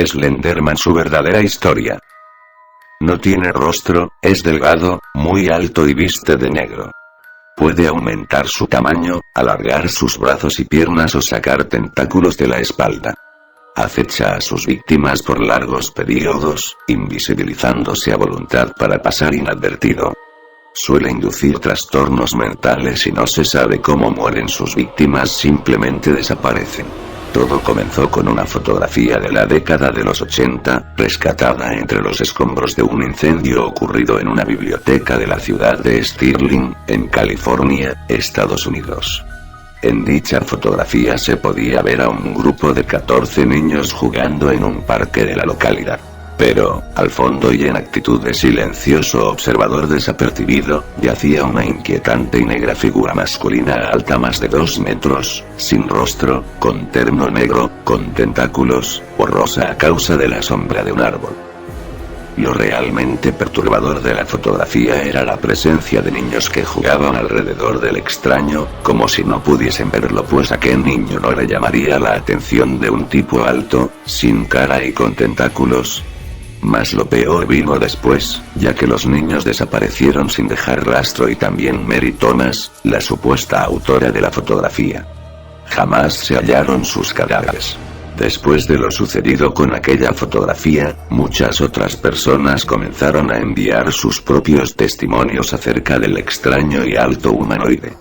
Slenderman, su verdadera historia. No tiene rostro, es delgado, muy alto y viste de negro. Puede aumentar su tamaño, alargar sus brazos y piernas o sacar tentáculos de la espalda. Acecha a sus víctimas por largos periodos, invisibilizándose a voluntad para pasar inadvertido. Suele inducir trastornos mentales y no se sabe cómo mueren sus víctimas, simplemente desaparecen. Todo comenzó con una fotografía de la década de los 80, rescatada entre los escombros de un incendio ocurrido en una biblioteca de la ciudad de Sterling, en California, Estados Unidos. En dicha fotografía se podía ver a un grupo de 14 niños jugando en un parque de la localidad. Pero, al fondo y en actitud de silencioso observador desapercibido, yacía una inquietante y negra figura masculina alta más de 2 metros, sin rostro, con terno negro, con tentáculos, borrosa a causa de la sombra de un árbol. Lo realmente perturbador de la fotografía era la presencia de niños que jugaban alrededor del extraño, como si no pudiesen verlo, pues a qué niño no le llamaría la atención de un tipo alto, sin cara y con tentáculos. Mas lo peor vino después, ya que los niños desaparecieron sin dejar rastro y también Mary Thomas, la supuesta autora de la fotografía. Jamás se hallaron sus cadáveres. Después de lo sucedido con aquella fotografía, muchas otras personas comenzaron a enviar sus propios testimonios acerca del extraño y alto humanoide.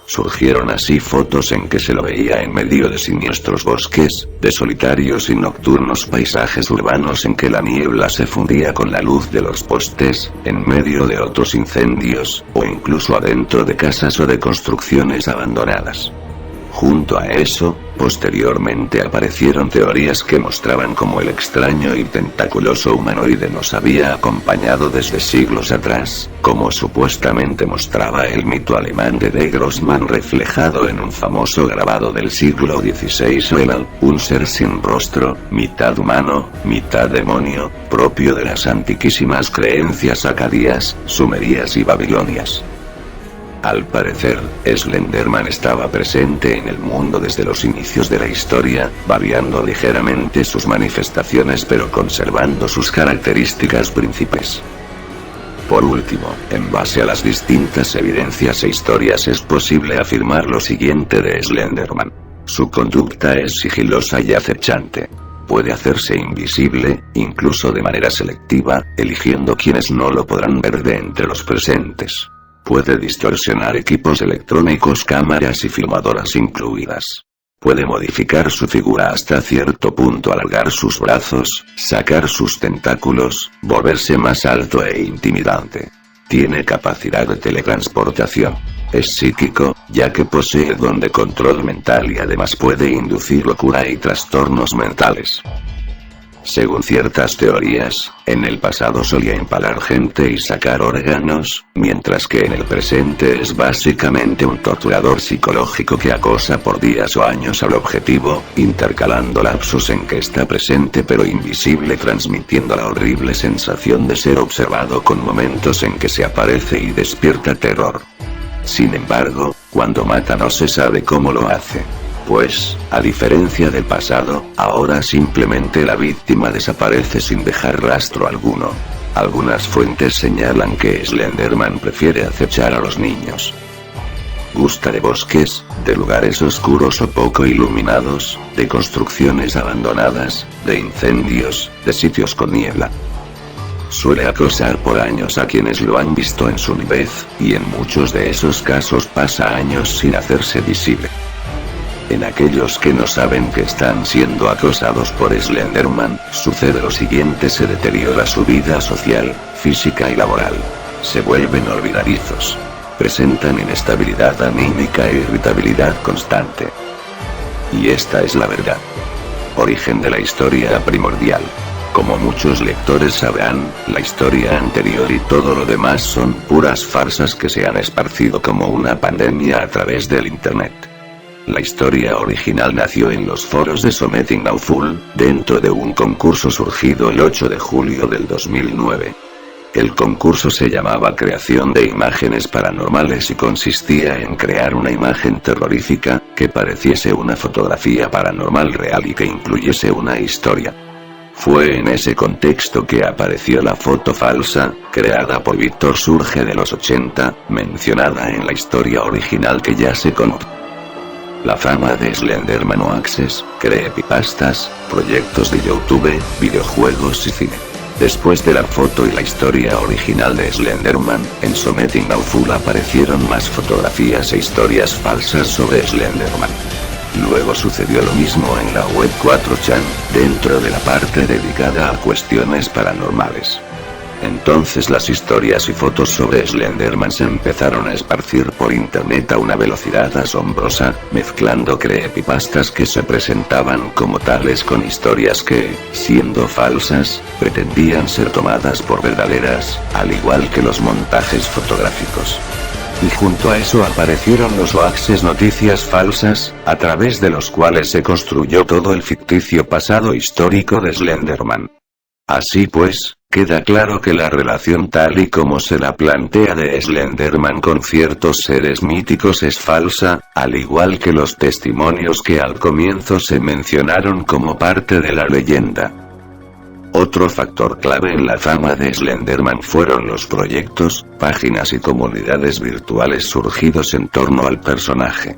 Surgieron así fotos en que se lo veía en medio de siniestros bosques, de solitarios y nocturnos paisajes urbanos en que la niebla se fundía con la luz de los postes, en medio de otros incendios, o incluso adentro de casas o de construcciones abandonadas. Junto a eso, posteriormente aparecieron teorías que mostraban cómo el extraño y tentaculoso humanoide nos había acompañado desde siglos atrás, como supuestamente mostraba el mito alemán de Der Grossmann reflejado en un famoso grabado del siglo XVI, un ser sin rostro, mitad humano, mitad demonio, propio de las antiquísimas creencias acadias, sumerias y babilonias. Al parecer, Slenderman estaba presente en el mundo desde los inicios de la historia, variando ligeramente sus manifestaciones pero conservando sus características principales. Por último, en base a las distintas evidencias e historias es posible afirmar lo siguiente de Slenderman. Su conducta es sigilosa y acechante. Puede hacerse invisible, incluso de manera selectiva, eligiendo quienes no lo podrán ver de entre los presentes. Puede distorsionar equipos electrónicos, cámaras y filmadoras incluidas. Puede modificar su figura hasta cierto punto, alargar sus brazos, sacar sus tentáculos, volverse más alto e intimidante. Tiene capacidad de teletransportación. Es psíquico, ya que posee don de control mental y además puede inducir locura y trastornos mentales. Según ciertas teorías, en el pasado solía empalar gente y sacar órganos, mientras que en el presente es básicamente un torturador psicológico que acosa por días o años al objetivo, intercalando lapsos en que está presente pero invisible, transmitiendo la horrible sensación de ser observado con momentos en que se aparece y despierta terror. Sin embargo, cuando mata no se sabe cómo lo hace. Pues, a diferencia del pasado, ahora simplemente la víctima desaparece sin dejar rastro alguno. Algunas fuentes señalan que Slenderman prefiere acechar a los niños. Gusta de bosques, de lugares oscuros o poco iluminados, de construcciones abandonadas, de incendios, de sitios con niebla. Suele acosar por años a quienes lo han visto en su niñez, y en muchos de esos casos pasa años sin hacerse visible. En aquellos que no saben que están siendo acosados por Slenderman, sucede lo siguiente: se deteriora su vida social, física y laboral. Se vuelven olvidadizos. Presentan inestabilidad anímica e irritabilidad constante. Y esta es la verdad. Origen de la historia primordial. Como muchos lectores sabrán, la historia anterior y todo lo demás son puras farsas que se han esparcido como una pandemia a través del internet. La historia original nació en los foros de Something Awful, dentro de un concurso surgido el 8 de julio del 2009. El concurso se llamaba Creación de Imágenes Paranormales y consistía en crear una imagen terrorífica, que pareciese una fotografía paranormal real y que incluyese una historia. Fue en ese contexto que apareció la foto falsa, creada por Víctor Surge de los 80, mencionada en la historia original que ya se conoce. La fama de Slenderman o Access, creepypastas, proyectos de YouTube, videojuegos y cine. Después de la foto y la historia original de Slenderman, en Something Awful aparecieron más fotografías e historias falsas sobre Slenderman. Luego sucedió lo mismo en la web 4chan, dentro de la parte dedicada a cuestiones paranormales. Entonces las historias y fotos sobre Slenderman se empezaron a esparcir por internet a una velocidad asombrosa, mezclando creepypastas que se presentaban como tales con historias que, siendo falsas, pretendían ser tomadas por verdaderas, al igual que los montajes fotográficos. Y junto a eso aparecieron los hoaxes, noticias falsas, a través de los cuales se construyó todo el ficticio pasado histórico de Slenderman. Así pues, queda claro que la relación tal y como se la plantea de Slenderman con ciertos seres míticos es falsa, al igual que los testimonios que al comienzo se mencionaron como parte de la leyenda. Otro factor clave en la fama de Slenderman fueron los proyectos, páginas y comunidades virtuales surgidos en torno al personaje.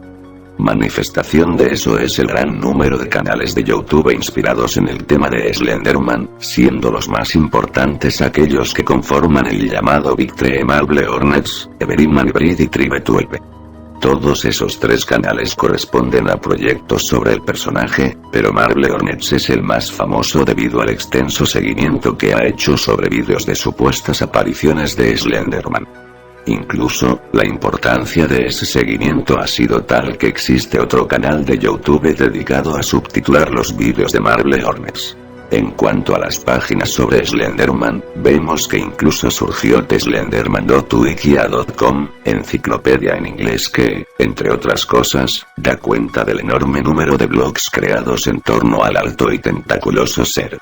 Manifestación de eso es el gran número de canales de YouTube inspirados en el tema de Slenderman, siendo los más importantes aquellos que conforman el llamado Big Tree: Marble Hornets, Everyman Breed y Tribe 12. Todos esos tres canales corresponden a proyectos sobre el personaje, pero Marble Hornets es el más famoso debido al extenso seguimiento que ha hecho sobre vídeos de supuestas apariciones de Slenderman. Incluso, la importancia de ese seguimiento ha sido tal que existe otro canal de YouTube dedicado a subtitular los vídeos de Marble Hornets. En cuanto a las páginas sobre Slenderman, vemos que incluso surgió slenderman.wikia.com, enciclopedia en inglés que, entre otras cosas, da cuenta del enorme número de blogs creados en torno al alto y tentaculoso ser.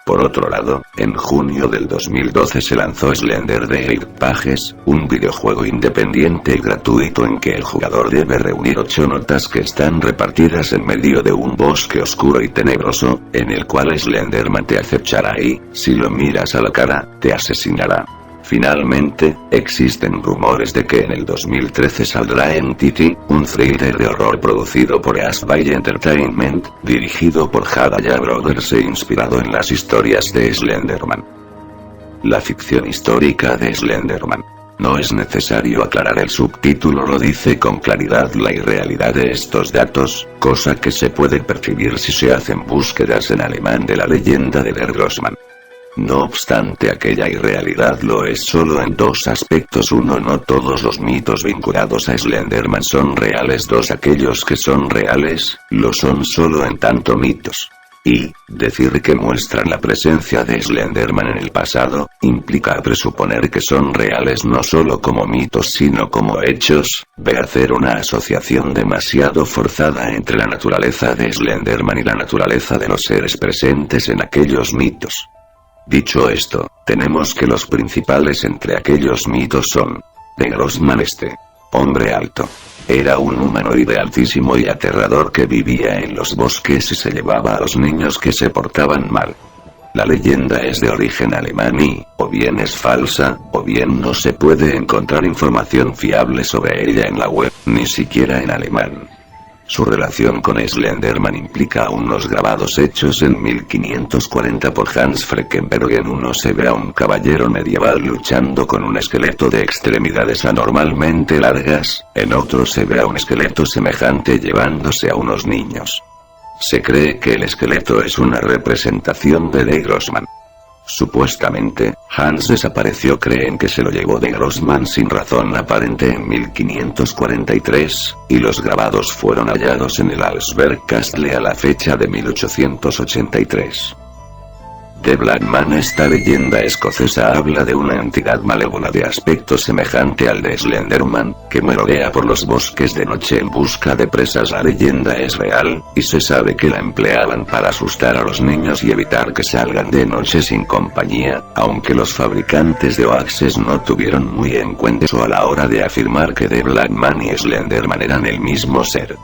Por otro lado, en junio del 2012 se lanzó Slender The Eight Pages, un videojuego independiente y gratuito en que el jugador debe reunir 8 notas que están repartidas en medio de un bosque oscuro y tenebroso, en el cual Slenderman te acechará y, si lo miras a la cara, te asesinará. Finalmente, existen rumores de que en el 2013 saldrá Entity, un thriller de horror producido por Ask By Entertainment, dirigido por Hadaya Brothers e inspirado en las historias de Slenderman. La ficción histórica de Slenderman. No es necesario aclarar, el subtítulo lo dice con claridad: la irrealidad de estos datos, cosa que se puede percibir si se hacen búsquedas en alemán de la leyenda de Der Grossman. No obstante, aquella irrealidad lo es solo en dos aspectos: uno, no todos los mitos vinculados a Slenderman son reales; dos, aquellos que son reales, lo son solo en tanto mitos. Y, decir que muestran la presencia de Slenderman en el pasado, implica presuponer que son reales no solo como mitos sino como hechos, de hacer una asociación demasiado forzada entre la naturaleza de Slenderman y la naturaleza de los seres presentes en aquellos mitos. Dicho esto, tenemos que los principales entre aquellos mitos son: Der Grossman, hombre alto. Era un humanoide altísimo y aterrador que vivía en los bosques y se llevaba a los niños que se portaban mal. La leyenda es de origen alemán y, o bien es falsa, o bien no se puede encontrar información fiable sobre ella en la web, ni siquiera en alemán. Su relación con Slenderman implica unos grabados hechos en 1540 por Hans Freckenberg. En uno se ve a un caballero medieval luchando con un esqueleto de extremidades anormalmente largas, en otro se ve a un esqueleto semejante llevándose a unos niños. Se cree que el esqueleto es una representación de Der Grossman. Supuestamente, Hans desapareció. Creen que se lo llevó Der Grossman sin razón aparente en 1543, y los grabados fueron hallados en el Alsberg Castle a la fecha de 1883. The Black Man. Esta leyenda escocesa habla de una entidad malévola de aspecto semejante al de Slenderman, que merodea por los bosques de noche en busca de presas. La leyenda es real, y se sabe que la empleaban para asustar a los niños y evitar que salgan de noche sin compañía, aunque los fabricantes de hoaxes no tuvieron muy en cuenta eso a la hora de afirmar que The Black Man y Slenderman eran el mismo ser.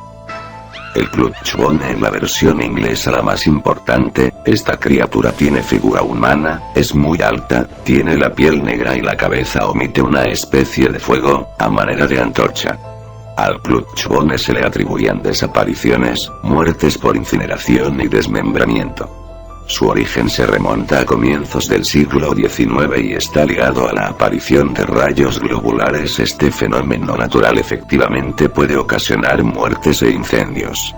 El Clutchbone en la versión inglesa la más importante, esta criatura tiene figura humana, es muy alta, tiene la piel negra y la cabeza omite una especie de fuego, a manera de antorcha. Al Clutchbone se le atribuían desapariciones, muertes por incineración y desmembramiento. Su origen se remonta a comienzos del siglo XIX y está ligado a la aparición de rayos globulares. Este fenómeno natural efectivamente puede ocasionar muertes e incendios.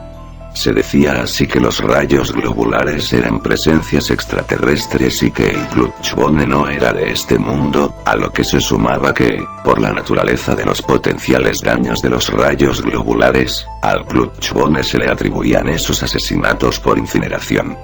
Se decía así que los rayos globulares eran presencias extraterrestres y que el Clutchbone no era de este mundo, a lo que se sumaba que, por la naturaleza de los potenciales daños de los rayos globulares, al Clutchbone se le atribuían esos asesinatos por incineración.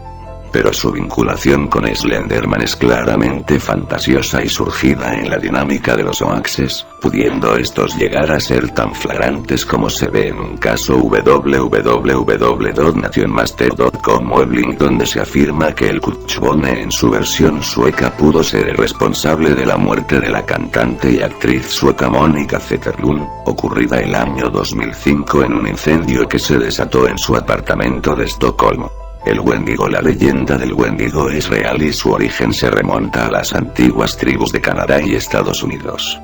Pero su vinculación con Slenderman es claramente fantasiosa y surgida en la dinámica de los hoaxes, pudiendo estos llegar a ser tan flagrantes como se ve en un caso www.nationmaster.com Weblink, donde se afirma que el Clutchbone en su versión sueca pudo ser el responsable de la muerte de la cantante y actriz sueca Monica Zetterlund, ocurrida el año 2005 en un incendio que se desató en su apartamento de Estocolmo. El Wendigo. La leyenda del Wendigo es real y su origen se remonta a las antiguas tribus de Canadá y Estados Unidos.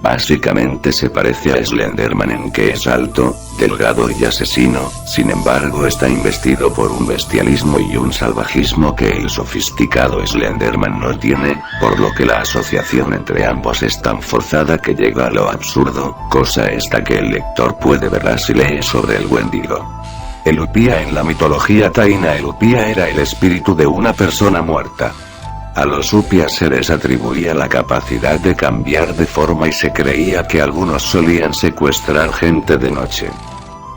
Básicamente se parece a Slenderman en que es alto, delgado y asesino, sin embargo está investido por un bestialismo y un salvajismo que el sofisticado Slenderman no tiene, por lo que la asociación entre ambos es tan forzada que llega a lo absurdo, cosa esta que el lector puede verla si lee sobre el Wendigo. El Upia. En la mitología taína el Upia era el espíritu de una persona muerta. A los Upias se les atribuía la capacidad de cambiar de forma y se creía que algunos solían secuestrar gente de noche.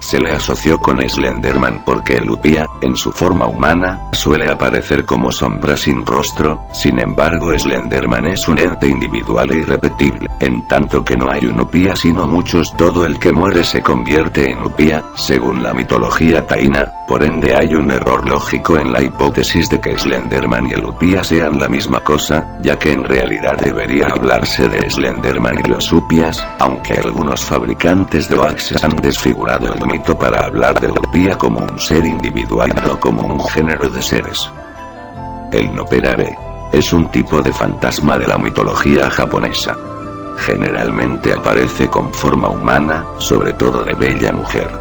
Se le asoció con Slenderman porque el Upia, en su forma humana, suele aparecer como sombra sin rostro. Sin embargo, Slenderman es un ente individual e irrepetible, en tanto que no hay un Upia sino muchos. Todo el que muere se convierte en Upia, según la mitología taína. Por ende hay un error lógico en la hipótesis de que Slenderman y el Upia sean la misma cosa, ya que en realidad debería hablarse de Slenderman y los Upias, aunque algunos fabricantes de hoaxes han desfigurado el mito para hablar del Upia como un ser individual y no como un género de seres. El Noperabe es un tipo de fantasma de la mitología japonesa. Generalmente aparece con forma humana, sobre todo de bella mujer.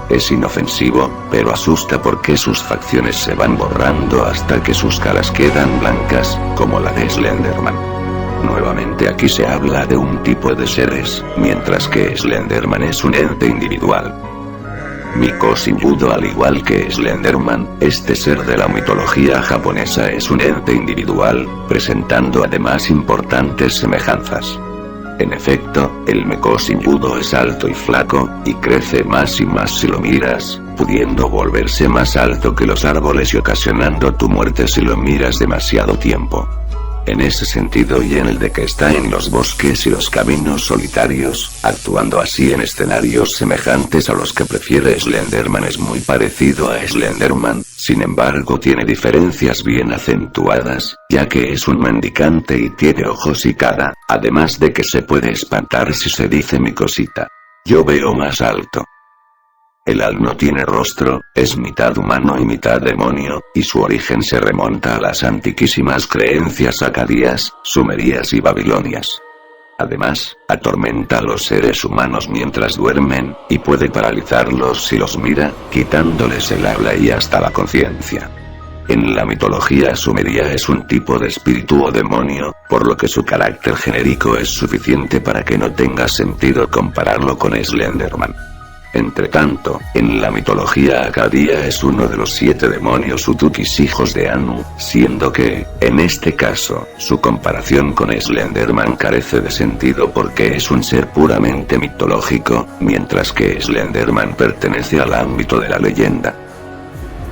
Es inofensivo, pero asusta porque sus facciones se van borrando hasta que sus caras quedan blancas, como la de Slenderman. Nuevamente aquí se habla de un tipo de seres, mientras que Slenderman es un ente individual. Miko Shinjudo. Al igual que Slenderman, este ser de la mitología japonesa es un ente individual, presentando además importantes semejanzas. En efecto, el Miko Shinjudo es alto y flaco, y crece más y más si lo miras, pudiendo volverse más alto que los árboles y ocasionando tu muerte si lo miras demasiado tiempo. En ese sentido y en el de que está en los bosques y los caminos solitarios, actuando así en escenarios semejantes a los que prefiere Slenderman, es muy parecido a Slenderman, sin embargo tiene diferencias bien acentuadas, ya que es un mendicante y tiene ojos y cara, además de que se puede espantar si se dice mi cosita. Yo veo más alto. El Al no tiene rostro, es mitad humano y mitad demonio, y su origen se remonta a las antiquísimas creencias acadias, sumerias y babilonias. Además, atormenta a los seres humanos mientras duermen, y puede paralizarlos si los mira, quitándoles el habla y hasta la conciencia. En la mitología sumeria es un tipo de espíritu o demonio, por lo que su carácter genérico es suficiente para que no tenga sentido compararlo con Slenderman. Entretanto, en la mitología acadia es uno de los 7 demonios Utukis, hijos de Anu, siendo que, en este caso, su comparación con Slenderman carece de sentido porque es un ser puramente mitológico, mientras que Slenderman pertenece al ámbito de la leyenda.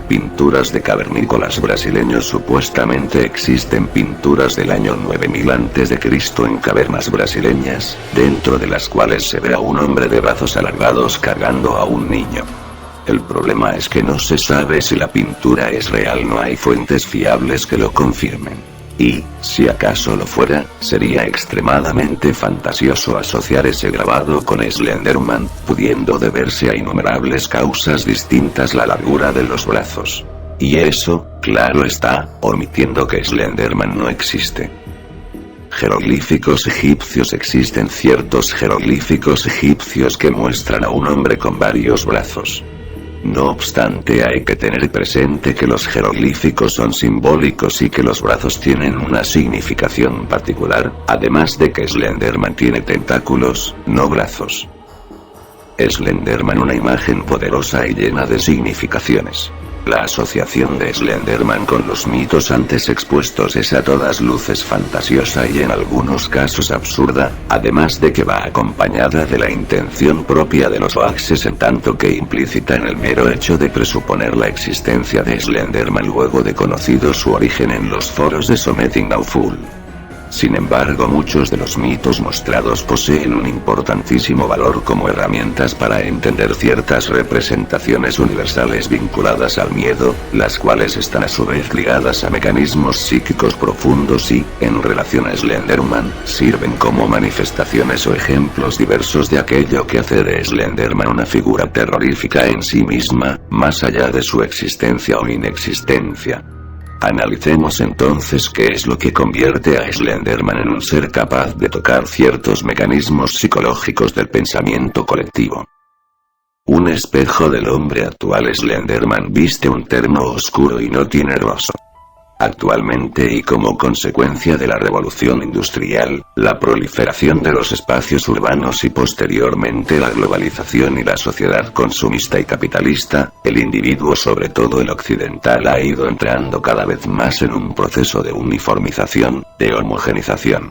Pinturas de cavernícolas brasileños. Supuestamente existen pinturas del año 9000 a.C. en cavernas brasileñas, dentro de las cuales se ve a un hombre de brazos alargados cargando a un niño. El problema es que no se sabe si la pintura es real, no hay fuentes fiables que lo confirmen. Y, si acaso lo fuera, sería extremadamente fantasioso asociar ese grabado con Slenderman, pudiendo deberse a innumerables causas distintas la largura de los brazos. Y eso, claro está, omitiendo que Slenderman no existe. Jeroglíficos egipcios. Existen ciertos jeroglíficos egipcios que muestran a un hombre con varios brazos. No obstante, hay que tener presente que los jeroglíficos son simbólicos y que los brazos tienen una significación particular, además de que Slenderman tiene tentáculos, no brazos. Slenderman, una imagen poderosa y llena de significaciones. La asociación de Slenderman con los mitos antes expuestos es a todas luces fantasiosa y en algunos casos absurda, además de que va acompañada de la intención propia de los hoaxes en tanto que implícita en el mero hecho de presuponer la existencia de Slenderman luego de conocido su origen en los foros de Something Awful. Sin embargo, muchos de los mitos mostrados poseen un importantísimo valor como herramientas para entender ciertas representaciones universales vinculadas al miedo, las cuales están a su vez ligadas a mecanismos psíquicos profundos y, en relación a Slenderman, sirven como manifestaciones o ejemplos diversos de aquello que hace de Slenderman una figura terrorífica en sí misma, más allá de su existencia o inexistencia. Analicemos entonces qué es lo que convierte a Slenderman en un ser capaz de tocar ciertos mecanismos psicológicos del pensamiento colectivo. Un espejo del hombre actual. Slenderman viste un terno oscuro y no tiene rostro. Actualmente, y como consecuencia de la revolución industrial, la proliferación de los espacios urbanos y posteriormente la globalización y la sociedad consumista y capitalista, el individuo, sobre todo el occidental, ha ido entrando cada vez más en un proceso de uniformización, de homogenización.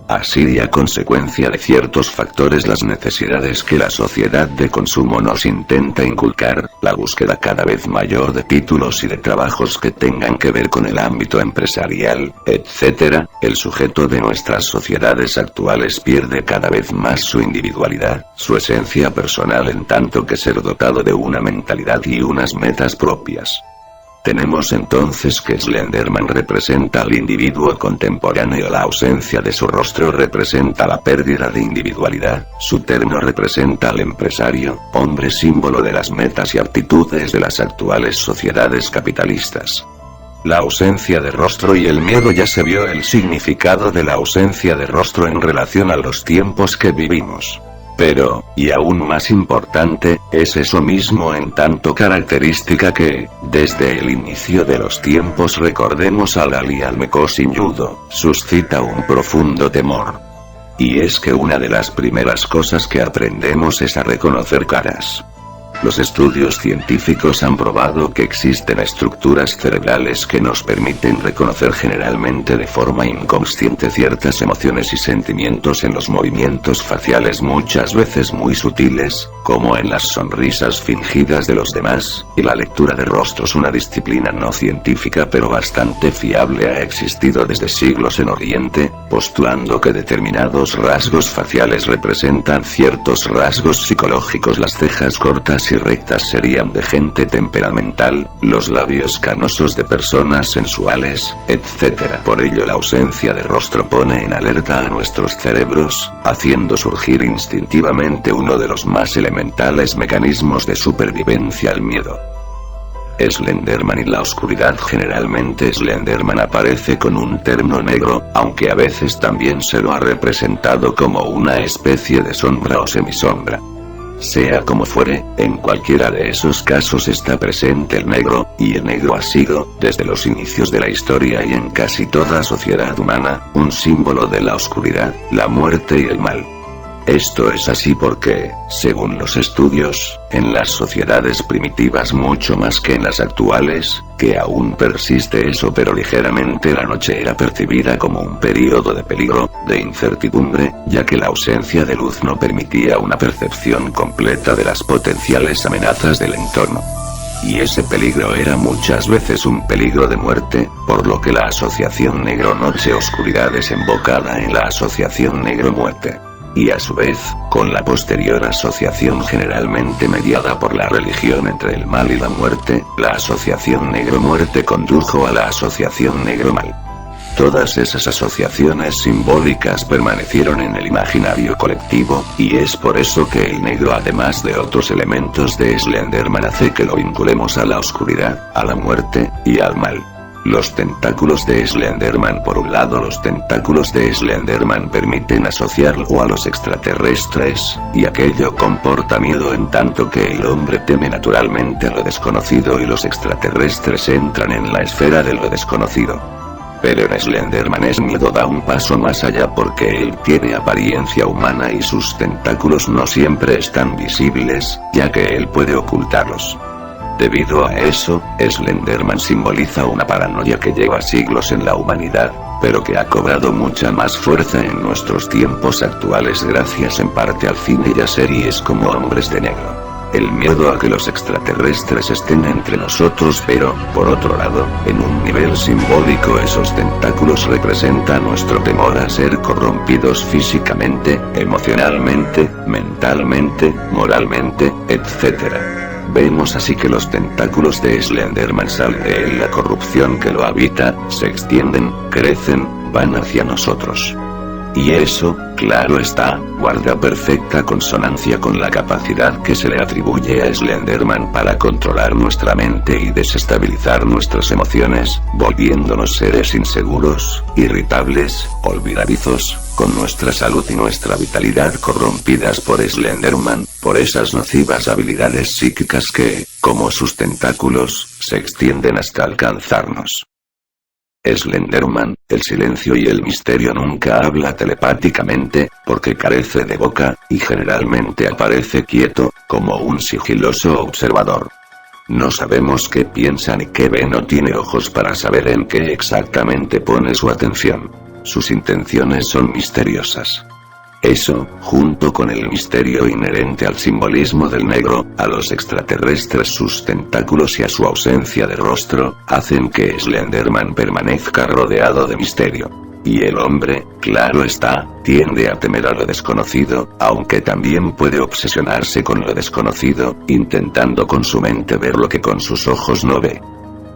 Así, y a consecuencia de ciertos factores, las necesidades que la sociedad de consumo nos intenta inculcar, la búsqueda cada vez mayor de títulos y de trabajos que tengan que ver con el ámbito empresarial, etc., el sujeto de nuestras sociedades actuales pierde cada vez más su individualidad, su esencia personal, en tanto que ser dotado de una mentalidad y unas metas propias. Tenemos entonces que Slenderman representa al individuo contemporáneo, la ausencia de su rostro representa la pérdida de individualidad, su terno representa al empresario, hombre símbolo de las metas y aptitudes de las actuales sociedades capitalistas. La ausencia de rostro y el miedo. Ya se vio el significado de la ausencia de rostro en relación a los tiempos que vivimos. Pero, y aún más importante, es eso mismo en tanto característica que, desde el inicio de los tiempos, recordemos al Ali Almeco sin judo, suscita un profundo temor. Y es que una de las primeras cosas que aprendemos es a reconocer caras. Los estudios científicos han probado que existen estructuras cerebrales que nos permiten reconocer generalmente de forma inconsciente ciertas emociones y sentimientos en los movimientos faciales, muchas veces muy sutiles, como en las sonrisas fingidas de los demás, y la lectura de rostros, una disciplina no científica pero bastante fiable, ha existido desde siglos en Oriente, postulando que determinados rasgos faciales representan ciertos rasgos psicológicos. Las cejas cortas y rectas serían de gente temperamental, los labios canosos de personas sensuales, etc. Por ello, la ausencia de rostro pone en alerta a nuestros cerebros, haciendo surgir instintivamente uno de los más elementales mecanismos de supervivencia: el miedo. Slenderman y la oscuridad. Generalmente Slenderman aparece con un terno negro, aunque a veces también se lo ha representado como una especie de sombra o semisombra. Sea como fuere, en cualquiera de esos casos está presente el negro, y el negro ha sido, desde los inicios de la historia y en casi toda sociedad humana, un símbolo de la oscuridad, la muerte y el mal. Esto es así porque, según los estudios, en las sociedades primitivas mucho más que en las actuales, que aún persiste eso, pero ligeramente, la noche era percibida como un período de peligro, de incertidumbre, ya que la ausencia de luz no permitía una percepción completa de las potenciales amenazas del entorno. Y ese peligro era muchas veces un peligro de muerte, por lo que la asociación negro-noche-oscuridad desembocaba en la asociación negro-muerte. Y a su vez, con la posterior asociación generalmente mediada por la religión entre el mal y la muerte, la asociación negro-muerte condujo a la asociación negro-mal. Todas esas asociaciones simbólicas permanecieron en el imaginario colectivo, y es por eso que el negro, además de otros elementos de Slenderman, hace que lo vinculemos a la oscuridad, a la muerte, y al mal. Los tentáculos de Slenderman. Por un lado, los tentáculos de Slenderman permiten asociarlo a los extraterrestres, y aquello comporta miedo en tanto que el hombre teme naturalmente a lo desconocido y los extraterrestres entran en la esfera de lo desconocido. Pero en Slenderman ese miedo da un paso más allá porque él tiene apariencia humana y sus tentáculos no siempre están visibles, ya que él puede ocultarlos. Debido a eso, Slenderman simboliza una paranoia que lleva siglos en la humanidad, pero que ha cobrado mucha más fuerza en nuestros tiempos actuales gracias en parte al cine y a series como Hombres de Negro. El miedo a que los extraterrestres estén entre nosotros, pero, por otro lado, en un nivel simbólico esos tentáculos representan nuestro temor a ser corrompidos físicamente, emocionalmente, mentalmente, moralmente, etc. Vemos así que los tentáculos de Slenderman salen de él, la corrupción que lo habita, se extienden, crecen, van hacia nosotros. Y eso, claro está, guarda perfecta consonancia con la capacidad que se le atribuye a Slenderman para controlar nuestra mente y desestabilizar nuestras emociones, volviéndonos seres inseguros, irritables, olvidadizos, con nuestra salud y nuestra vitalidad corrompidas por Slenderman, por esas nocivas habilidades psíquicas que, como sus tentáculos, se extienden hasta alcanzarnos. Slenderman, el silencio y el misterio, nunca habla telepáticamente, porque carece de boca, y generalmente aparece quieto, como un sigiloso observador. No sabemos qué piensa ni qué ve, no tiene ojos para saber en qué exactamente pone su atención. Sus intenciones son misteriosas. Eso, junto con el misterio inherente al simbolismo del negro, a los extraterrestres, sus tentáculos y a su ausencia de rostro, hacen que Slenderman permanezca rodeado de misterio. Y el hombre, claro está, tiende a temer a lo desconocido, aunque también puede obsesionarse con lo desconocido, intentando con su mente ver lo que con sus ojos no ve.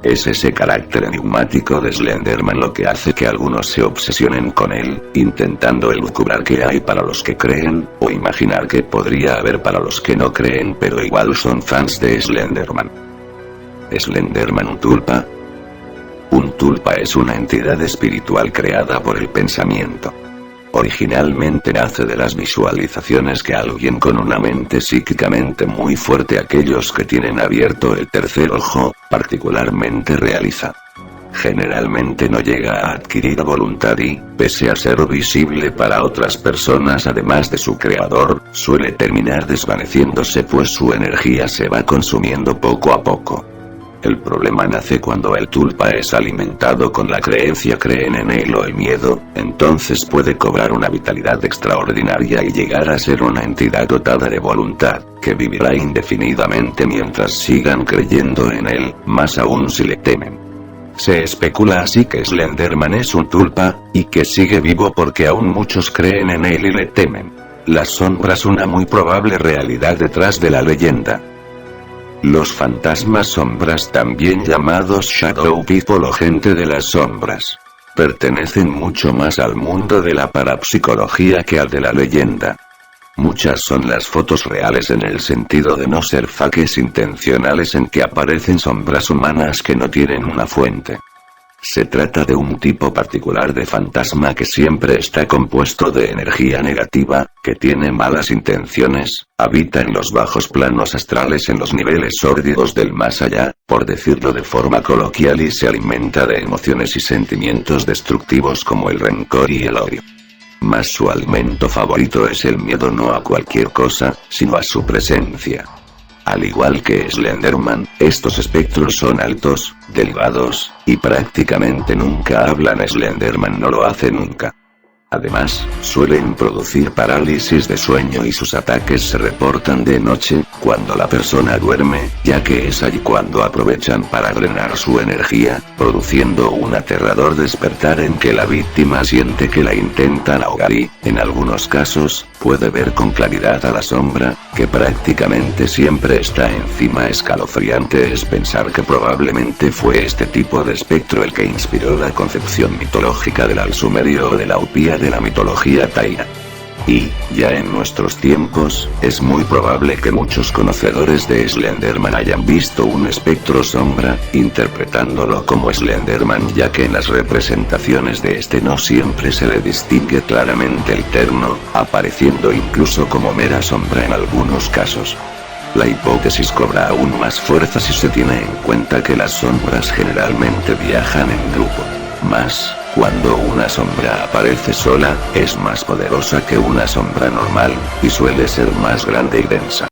Es ese carácter enigmático de Slenderman lo que hace que algunos se obsesionen con él, intentando elucubrar qué hay para los que creen, o imaginar qué podría haber para los que no creen pero igual son fans de Slenderman. Slenderman, un tulpa. Un tulpa es una entidad espiritual creada por el pensamiento. Originalmente nace de las visualizaciones que alguien con una mente psíquicamente muy fuerte, aquellos que tienen abierto el tercer ojo, particularmente realiza. Generalmente no llega a adquirir voluntad y, pese a ser visible para otras personas además de su creador, suele terminar desvaneciéndose pues su energía se va consumiendo poco a poco. El problema nace cuando el tulpa es alimentado con la creencia, creen en él o el miedo, entonces puede cobrar una vitalidad extraordinaria y llegar a ser una entidad dotada de voluntad, que vivirá indefinidamente mientras sigan creyendo en él, más aún si le temen. Se especula así que Slenderman es un tulpa, y que sigue vivo porque aún muchos creen en él y le temen. Las sombras, una muy probable realidad detrás de la leyenda. Los fantasmas sombras, también llamados Shadow People o gente de las sombras, pertenecen mucho más al mundo de la parapsicología que al de la leyenda. Muchas son las fotos reales en el sentido de no ser fakes intencionales en que aparecen sombras humanas que no tienen una fuente. Se trata de un tipo particular de fantasma que siempre está compuesto de energía negativa, que tiene malas intenciones, habita en los bajos planos astrales, en los niveles sórdidos del más allá, por decirlo de forma coloquial, y se alimenta de emociones y sentimientos destructivos como el rencor y el odio. Mas su alimento favorito es el miedo, no a cualquier cosa, sino a su presencia. Al igual que Slenderman, estos espectros son altos, delgados, y prácticamente nunca hablan. Slenderman no lo hace nunca. Además, suelen producir parálisis de sueño y sus ataques se reportan de noche, cuando la persona duerme, ya que es allí cuando aprovechan para drenar su energía, produciendo un aterrador despertar en que la víctima siente que la intentan ahogar y, en algunos casos, puede ver con claridad a la sombra, que prácticamente siempre está encima. Escalofriante es pensar que probablemente fue este tipo de espectro el que inspiró la concepción mitológica del Al-Sumerio o de la Upía de la mitología taína. Y, ya en nuestros tiempos, es muy probable que muchos conocedores de Slenderman hayan visto un espectro sombra, interpretándolo como Slenderman, ya que en las representaciones de este no siempre se le distingue claramente el terno, apareciendo incluso como mera sombra en algunos casos. La hipótesis cobra aún más fuerza si se tiene en cuenta que las sombras generalmente viajan en grupo. Más, cuando una sombra aparece sola, es más poderosa que una sombra normal, y suele ser más grande y densa.